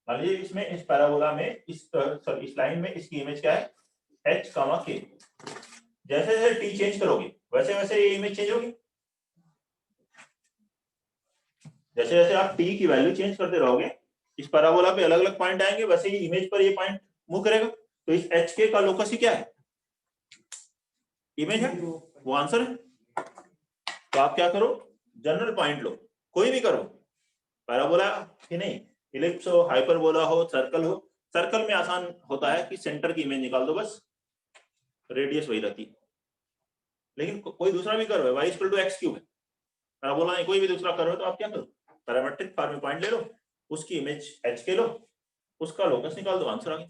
मान लीजिए इसमें इस पैराबोला में इस लाइन में इसकी इमेज क्या है h, k, जैसे जैसे t चेंज करोगे वैसे वैसे ये इमेज चेंज होगी, जैसे जैसे आप t की वैल्यू चेंज करते रहोगे इस पैराबोला पे अलग अलग पॉइंट आएंगे, वैसे ही इमेज पर ये पॉइंट मूव करेगा, तो इस hk का लोकस ही क्या है इमेज है, वो आंसर है। तो आप क्या करो जनरल पॉइंट लो, कोई भी करो, पैराबोला ही नहीं, इलिप्स हो, हाइपरबोला हो, सर्कल हो, सर्कल में आसान होता है कि सेंटर की इमेज निकाल दो बस, रेडियस वही रहती है, लेकिन कोई दूसरा भी कर्व है y equal to x cube है, पैराबोला नहीं कोई भी दूसरा कर्व है, तो आप क्या करो पैरामेट्रिक फॉर्म में पॉइंट ले लो, उसकी इमेज hk लो, उसका लोकस निकाल दो, आंसर आ गया।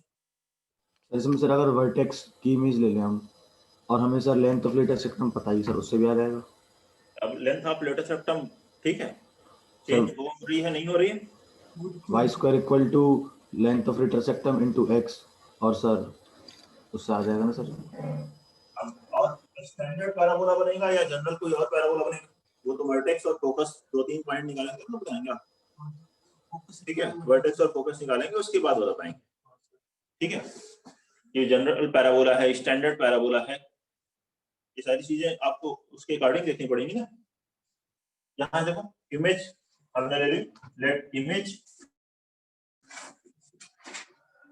इसमें सर अगर वर्टेक्स की इमेज ले लें हम और हमें सर लेंथ ऑफ लेटर सेक्टम पता ही, सर उससे भी आ जाएगा। अब लेंथ ऑफ लेटर सेक्टम ठीक है, सर चेंज हो रही है नहीं हो रही है, Y square equal to length of latus rectum into X, और सर उससे आ जाएगा ना सर। अब और स्टैंडर्ड पैराबोला बनेगा या जनरल कोई और पैराबोला बनेगा, वो तो वर्टेक्स और फोकस दो तीन पॉइंट निकालेंगे तो बताएंगे आप, ठीक है वर्टेक्स और फोकस निकालेंगे उसके बाद बता पाएंगे, ठीक है। ये जनरल पैराबोला है, स्टैंडर्ड पैराबोला है, ये सारी चीजें आपको उसके अकॉर्डिंग देखनी पड़ेंगी ना। यहाँ देखो इमेज हमने ले ली, लेट इमेज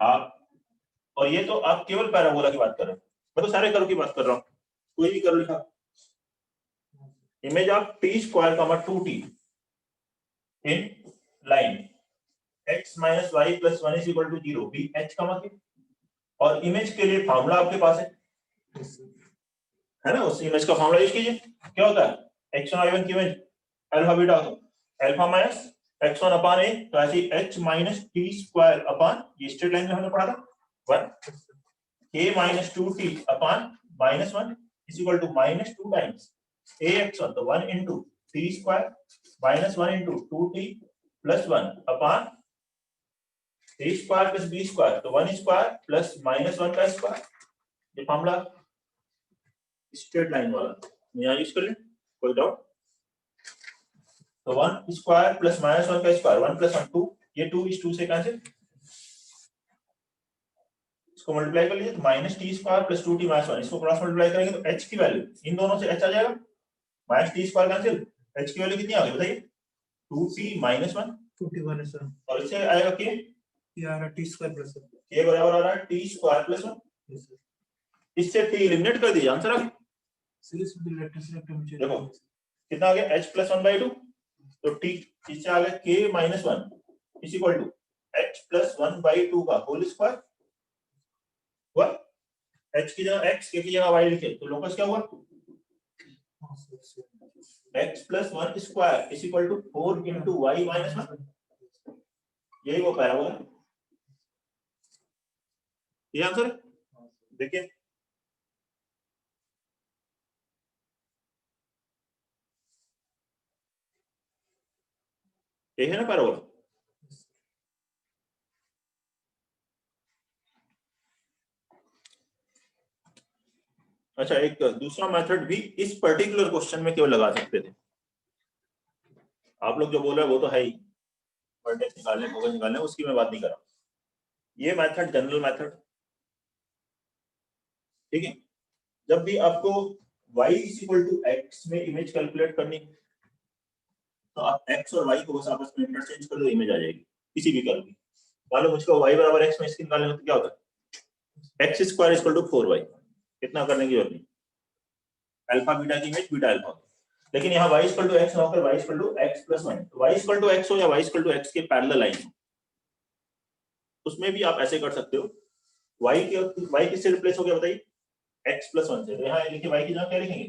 आप, और ये तो आप केवल पैराबोला की बात कर रहे हो, मैं तो सारे कर्व की बात कर रहा हूँ, कोई भी कर्व लिखा, image of t square 2t in line x minus Y plus 1 is equal to 0 be h k, और इमेज के लिए फॉर्मूला आपके पास है ना, उस इमेज का फॉर्मूला यूज कीजिए, क्या होता है x1 y1 की image alpha beta, alpha minus x1 upon a, तो ऐसी h minus t square upon, ये स्ट्रेट लाइन में हमने पढ़ा था 1 k minus 2t upon minus 1 is equal to minus 2 times ax1, तो 1 into t square minus 1 into 2t plus 1 upon a square plus b square, तो 1 square plus minus 1 का square, ये formula straight line वाला यहाँ use कर ले, कोई doubt, तो 1 स्क्वायर प्लस माइनस 1 का स्क्वायर, 1 प्लस 1 2, ये 2 इस 2 से कैंसिल, इसको मल्टीप्लाई कर लीजिए तो minus T square plus 2t minus 1, इसको क्रॉस मल्टीप्लाई करेंगे तो h की वैल्यू इन दोनों से h आ जाएगा, minus T square cancel, h की वैल्यू कितनी आ गई बताइए 2t माइनस 1, 2t माइनस 1, और इससे आएगा k, ये आ रहा t स्क्वायर प्लस 1, k बराबर आ रहा है t स्क्वायर प्लस 1, इससे t एलिमिनेट कर दीजिए, आंसर आ गया। सीरीज विद लेटर सेक्टम देखो कितना आ गया h प्लस 1/2, तो t इससे आ गया k minus 1 is equal to h plus 1/2 का होल स्क्वायर हुआ, h की जगह x, k की जगह y लिखे तो लोकस क्या हुआ x plus 1 square is equal to 4 into Y minus 1, यही वो पैराबोला, ये आंसर है। देखिए ये है ना पैराबोला। अच्छा, एक दूसरा मेथड भी इस पर्टिकुलर क्वेश्चन में केवल लगा सकते थे। आप लोग जो बोल रहे हैं वो तो है ही, वर्टेक्स निकालने फोकस निकालने, उसकी मैं बात नहीं कर रहा। ये मेथड जनरल मेथड, ठीक है। जब भी आपको y = x में इमेज कैलकुलेट करनी तो आप x और y को बस आपस में इंटरचेंज कर दो, इमेज आ जाएगी किसी भी कर्व की। मान लो मुझको y = x में इसकी निकालने हो तो क्या होता है, x² = 4y। कितना करने की जरूरत नहीं, अल्फा बीटा की इमेज बीटा अल्फा। लेकिन यहाँ y = x ना होकर y = x + 1, तो y = x हो या y = x के पैरेलल लाइन हो, उसमें भी आप ऐसे कर सकते हो। y किससे रिप्लेस हो गया बताइए, x + 1 से। तो यहाँ लिखिए y की जगह क्या लिखेंगे,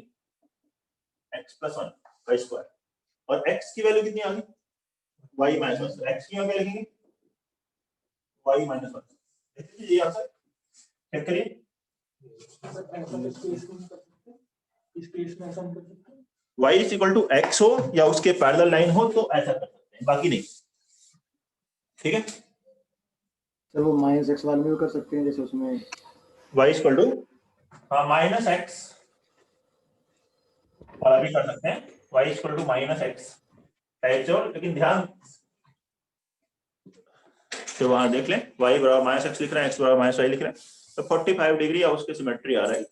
x + 1 y², और x की वैल्यू कितनी आ गई, y - 1। तो x की जगह क्या लिखेंगे, y - 1। ये आंसर चेक करिए, y = x हो या उसके पैरेलल लाइन हो तो ऐसा कर सकते हैं, बाकी नहीं। ठीक है, सर वो -x वाले में भी कर सकते हैं, जैसे उसमें y = -x वाला भी कर सकते हैं, y = -x टाइप से। लेकिन ध्यान तो वहां देख लें, y = -x लिख रहे हैं, x = -y लिख रहे हैं, तो 45 डिग्री या उसके सिमेट्री आ रहा है।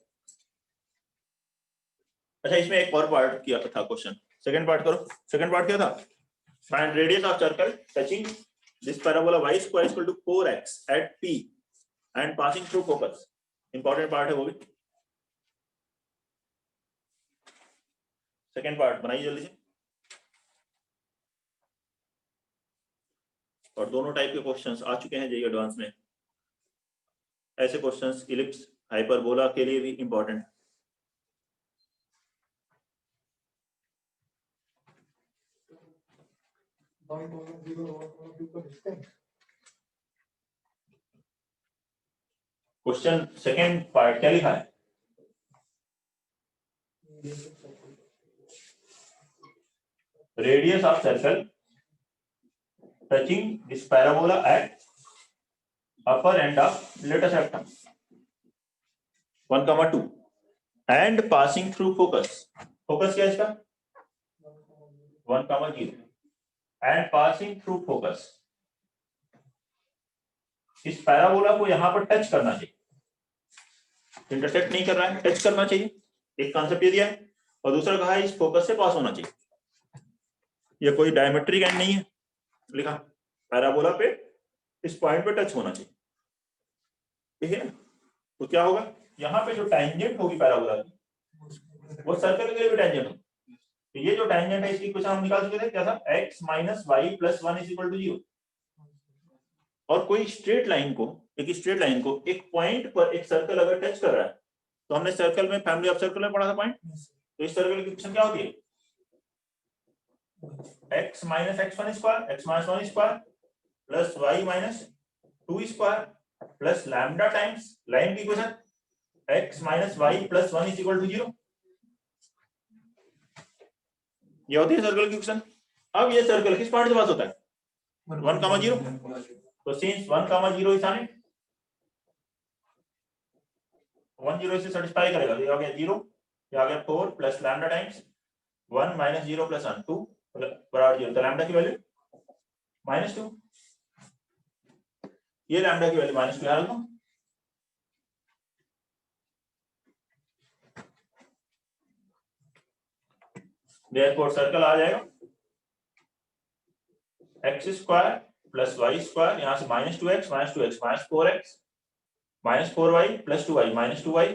अच्छा, इसमें एक और पार्ट किया था क्वेश्चन, सेकंड पार्ट करो। सेकंड पार्ट क्या था, find radius of circle touching this parabola y² = 4x at p and passing through focus। Important part है वो भी। सेकंड पार्ट बनाइए जल्दी से। और दोनों टाइप के क्वेश्चंस आ चुके हैं जेईई एडवांस में। ऐसे क्वेश्चंस इलिप्स हाइपरबोला के लिए भी इंपॉर्टेंट। क्वेश्चन सेकंड पार्ट क्या लिखा है, radius of circle touching this parabola at upper end of latus rectum 1,2 and passing through focus. Focus क्या है इसका, 1,0 एंड पासिंग थ्रू फोकस। इस पैराबोला को यहां पर टच करना चाहिए, इंटरसेक्ट नहीं कर रहा है, टच करना चाहिए, एक कॉन्सेप्ट ये दिया है। और दूसरा कहा है इस फोकस से पास होना चाहिए। ये कोई डायमेट्रिक एंड नहीं है, लिखा पैराबोला पे इस पॉइंट पे टच होना चाहिए, ठीक है। तो क्या होगा, यहाँ पे जो टैंजेंट होगी पैराबोला की वो सर्कल के लिए भी टैंजेंट होगी। तो ये जो टैंजेंट है इसकी कुछ हम निकाल चुके थे, क्या था, x - y + 1 = 0। और कोई स्ट्रेट लाइन को, एक पॉइंट पर एक सर्कल अगर टच कर रहा है, तो हमने सर्कल में फैमिली ऑफ सर्कल में पढ़ा था पॉइंट। तो इस सर्कल की इक्वेशन क्या होती है, x - x1² x - 1² plus y - 2² plus lambda times line की इक्वेशन x - y + 1 = 0। ये होती है सर्कल की इक्वेशन। अब ये सर्कल किस पॉइंट से पास होता है, 1,0। तो सिंस 1,0 इज ऑन इट, 1,0 से सेटिस्फाई करेगा। ये आ गया 0, ये आ गया 4 प्लस लैम्डा टाइम्स 1 - 0 + 1 2 बराबर 0। तो लैम्डा की वैल्यू -2, ये लैम्डा की वैल्यू -2 यहाँ रखो। देयरफॉर सर्कल आ जाएगा x² + y², यहां से -2x -4x -4y + 2y -2y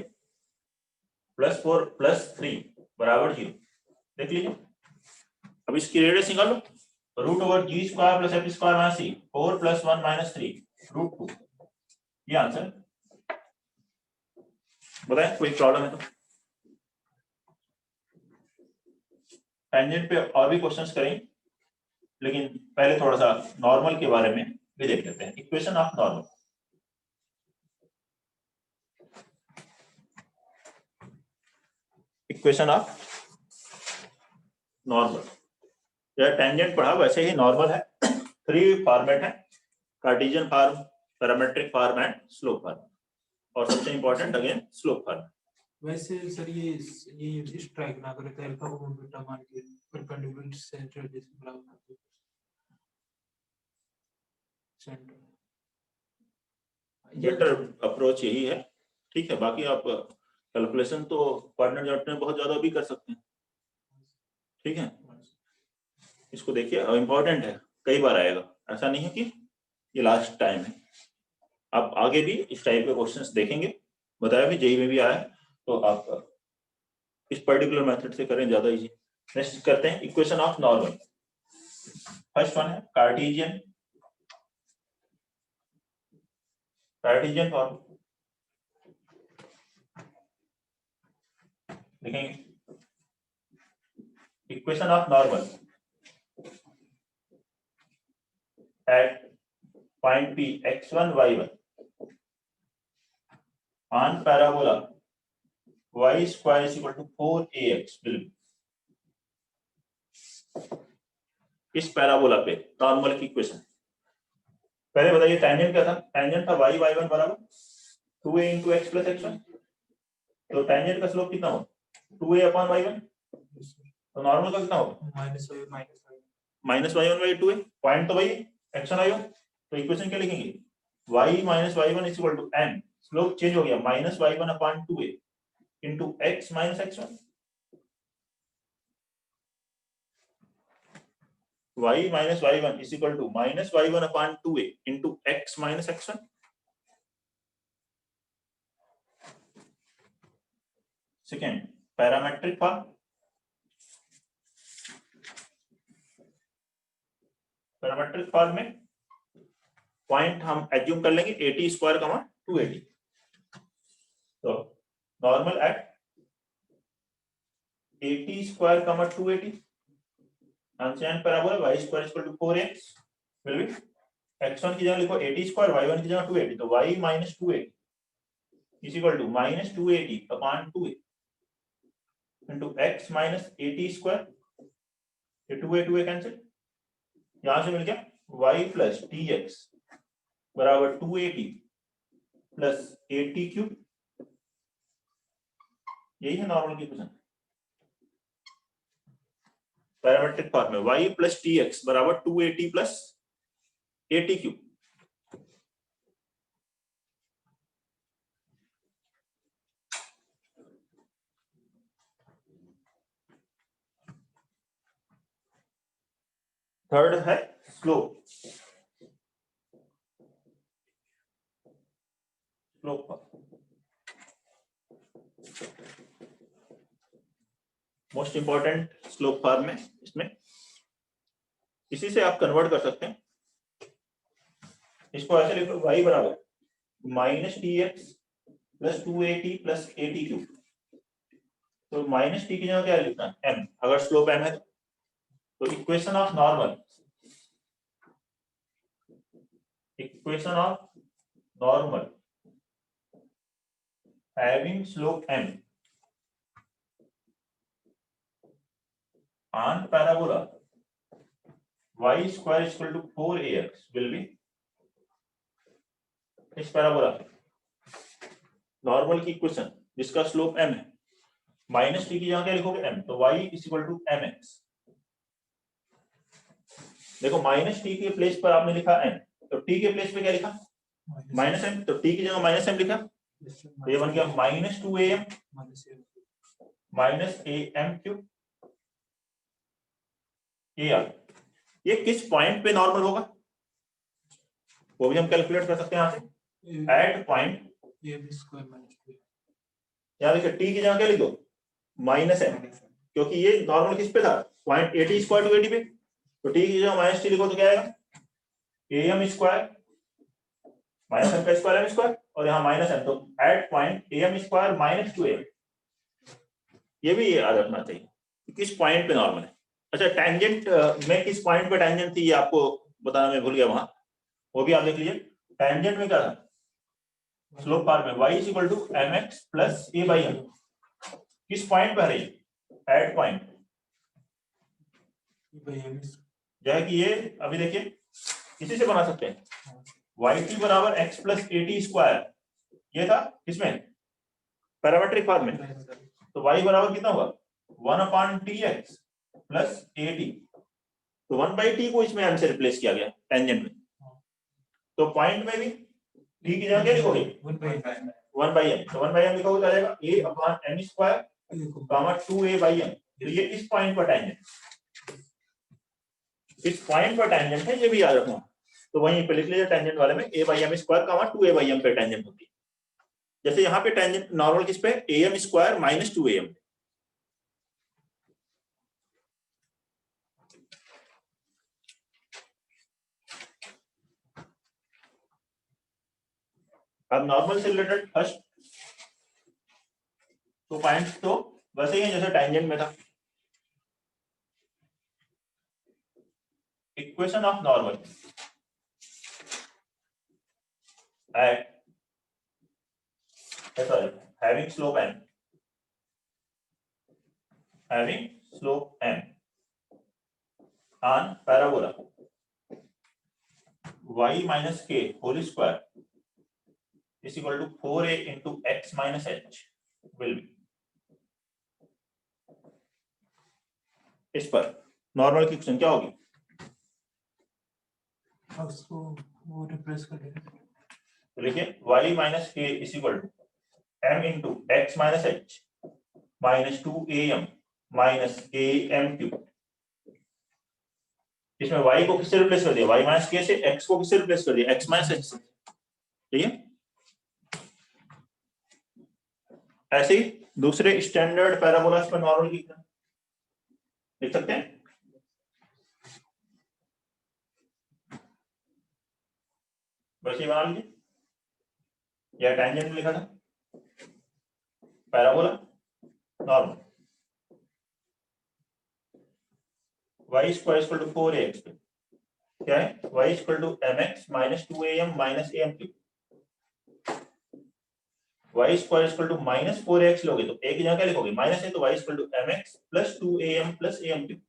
+ 4 + 3 बराबर 0। देख लीजिए, अब इसकी रेडियस निकाल लो, √g² + f² - c 4 + 1 - 3 √2। ये आंसर। बताएं कोई प्रॉब्लम है तो। टेंजेंट पे और भी क्वेश्चंस करेंगे, लेकिन पहले थोड़ा सा नॉर्मल के बारे में भी देख लेते हैं। Equation of normal, equation of normal, जैसे टेंजेंट पढ़ा वैसे ही नॉर्मल है। 3 फॉर्मेट है, Cartesian form, parametric form and slope form, और सबसे इंपॉर्टेंट अगेन स्लोप फॉर्म। वैसे सर ये इस ट्रैक ना करे तो अल्फा को बीटा मान के परपेंडिकुलर सेंटर जैसे बराबर सेंटर बेटर अप्रोच यही है, ठीक है। बाकी आप कैलकुलेशन तो कोऑर्डिनेट चार्ट में बहुत ज्यादा भी कर सकते हैं, ठीक है। इसको देखिए, इंपॉर्टेंट है, कई बार आएगा, ऐसा नहीं है कि ये लास्ट टाइम है। आप आगे भी इस टाइप के क्वेश्चंस देखेंगे, बताया भी जेई में भी आया, तो आप इस पर्टिकुलर मेथड से करें, ज्यादा इजी। नेक्स्ट करते हैं equation of normal. First one है कार्टेशियन फॉर्म, लिखेंगे equation of normal at point P x1 y1 on parabola y square is equal to 4ax will be, इस पैराबोला पे नॉर्मल की इक्वेशन। पहले बताइए टेंजेंट क्या था? टेंजेंट था y y1 बराबर 2a into x plus x1, तो टेंजेंट का स्लोप कितना होगा? 2a upon y1, तो नॉर्मल का कितना होगा? Minus y1 by 2a, point तो वही x1 y1, तो इक्वेशन क्या लिखेंगे? y minus y1 is equal to m, slope change हो गया, minus y1 upon 2a into x minus x1, y minus y1 is equal to minus y1 upon 2a into x minus x1। Second parametric form, parametric form में point हम assume कर लेंगे 80 square comma 280, तो normal at 80 square comma 280 unchanged parabola y square equal to 4x will be, x1 की जगह लिखो 80 square, y1 की जगह 280, तो y minus 280 is equal to minus 280 upon 2a into x minus 80 square, ये 2a कैंसिल, यहां से मिल गया y plus tx बराबर 280 प्लस 80 क्यूब, यही है नॉर्मल की इक्वेशन। पैरामेट्रिक फॉर्म में y प्लस tx बराबर 280 प्लस 80 क्यूब। थर्ड है slope, most important slope form में, इसमें इसी से आप कन्वर्ट कर सकते हैं, इसको ऐसे लिख लो y बराबर minus tx plus 280 plus 80 cube, तो माइनस टी की जगह क्या लिखना है? m, अगर स्लोप m है तो equation of normal, equation of normal having slope m on parabola y square is equal to 4ax will be, इस पैराबोला नॉर्मल की इक्वेशन जिसका स्लोप m है, माइनस टी की जगह क्या लिखोगे? m, तो y is equal to mx। देखो माइनस टी के प्लेस पर आपने लिखा m, तो t के प्लेस पे क्या लिखा? माइनस m, तो t की जगह माइनस m लिखा, तो ये बन गया minus 2am minus am cube ar। ये किस पॉइंट पे नॉर्मल होगा वो भी हम कैलकुलेट कर सकते हैं यहाँ से, एट पॉइंट, यहाँ देखिए टी की जगह क्या लिख दो? माइनस m, क्योंकि ये नॉर्मल किस पे था? पॉइंट 80 स्क्वायर टू 80 पे, तो टी की जगह माइनस टी लिखो तो क्या आएगा? am स्क्वायर माइनस m का स्क्वायर m स्क्वायर, और यहाँ माइनस m, तो at point am square minus 2am, ये भी याद रखना चाहिए किस पॉइंट पे नॉर्मल है। अच्छा टेंजेंट में किस पॉइंट पे टेंजेंट थी ये आपको बताना मैं भूल गया वहां, वो भी आप देख लीजिए। टेंजेंट में क्या था? स्लोप फॉर्म में y is equal to mx plus a by m, किस पॉइंट पे है? एट पॉइंट, जो है कि ये अभी देखिए इसी से बना सकते हैं। yt बराबर x प्लस at स्क्वायर, ये था किसमें, पैरामेट्रिक फॉर्म में। तो y बराबर कितना होगा 1/tx प्लस at, तो 1/t को इसमें m से रिप्लेस किया गया टेंजेंट में। तो पॉइंट में भी t की जगह क्या लिखोगे 1/m, तो 1/m लिखा हो जाएगा a/m स्क्वायर कामा 2a/m। तो ये इस पॉइंट पर टेंजेंट, इस पॉइंट पर टेंजेंट है, ये भी याद रखना। तो वहीं पे लिख लीजिए टेंजेंट वाले में a/m स्क्वायर कामा 2a/m पे टेंजेंट होती है। जैसे यहाँ पे टेंजेंट नॉर्मल किस पे, am स्क्वायर माइनस 2am। अब नॉर्मल से रिलेटेड फर्स्ट तो पॉइंट्स तो वैसे ही है जैसे टेंजेंट में था। Equation of normal at having slope m, having slope m on parabola y minus k whole square is equal to 4a into x minus h will be, इस पर normal की क्वेश्चन क्या होगी, उसको वो रिप्लेस कर देंगे। तो लिखिए y minus k is equal to m into x minus h minus 2am minus am cube। इसमें y को किससे रिप्लेस कर दिया, y minus k से, x को किससे रिप्लेस कर दिया, x minus h से। ठीक है, ऐसे ही दूसरे स्टैंडर्ड पैराबोलास पर नॉर्मल की लिख सकते हैं। बस ये बना लीजिए, यह टेंजेंट लिखा था, parabola normal y square equal to 4ax, क्या है y equal to mx minus 2am minus am cube. y square equal to minus 4ax लोगे तो एक जगह क्या लिखोगे, माइनस है तो y equal to mx plus 2am plus am cube.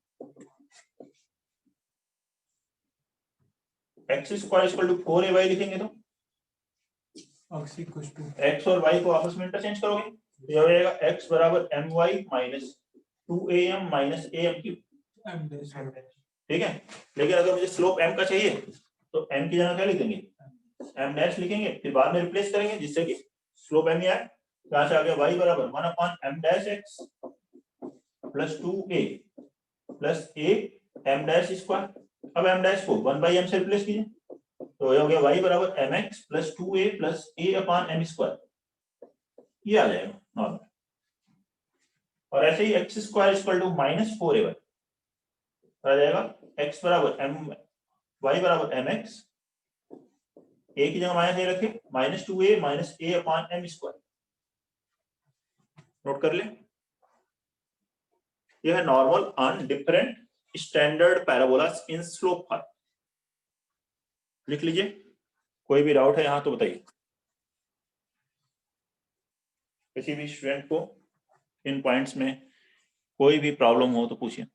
x square equal to 4ay लिखेंगे तो x और y को आपस में इंटरचेंज करोगे तो यह हो जाएगा x बराबर my minus 2am minus am cube. ठीक है, लेकिन अगर मुझे स्लोप m का चाहिए तो m की जगह क्या लिखेंगे, m डैश लिखेंगे, फिर बाद में रिप्लेस करेंगे जिससे कि स्लोप m ही आए। यहाँ से आ गया y बराबर 1/m dash x plus 2a plus a m dash square. अब m डैश को 1/m से रिप्लेस कीजिए तो ये हो गया y बराबर mx plus 2a plus a/m square, ये आ जाएगा नॉर्मल। और ऐसे ही x square equal to minus 4ay आ जाएगा, x बराबर y बराबर mx, a की जगह माइनस a रखे, minus 2a minus a/m square. Note कर ले, यह है normal on different standard parabolas in slope form. लिख लीजिए, कोई भी डाउट है यहां तो बताइए, किसी भी स्टूडेंट को इन पॉइंट्स में कोई भी प्रॉब्लम हो तो पूछिए।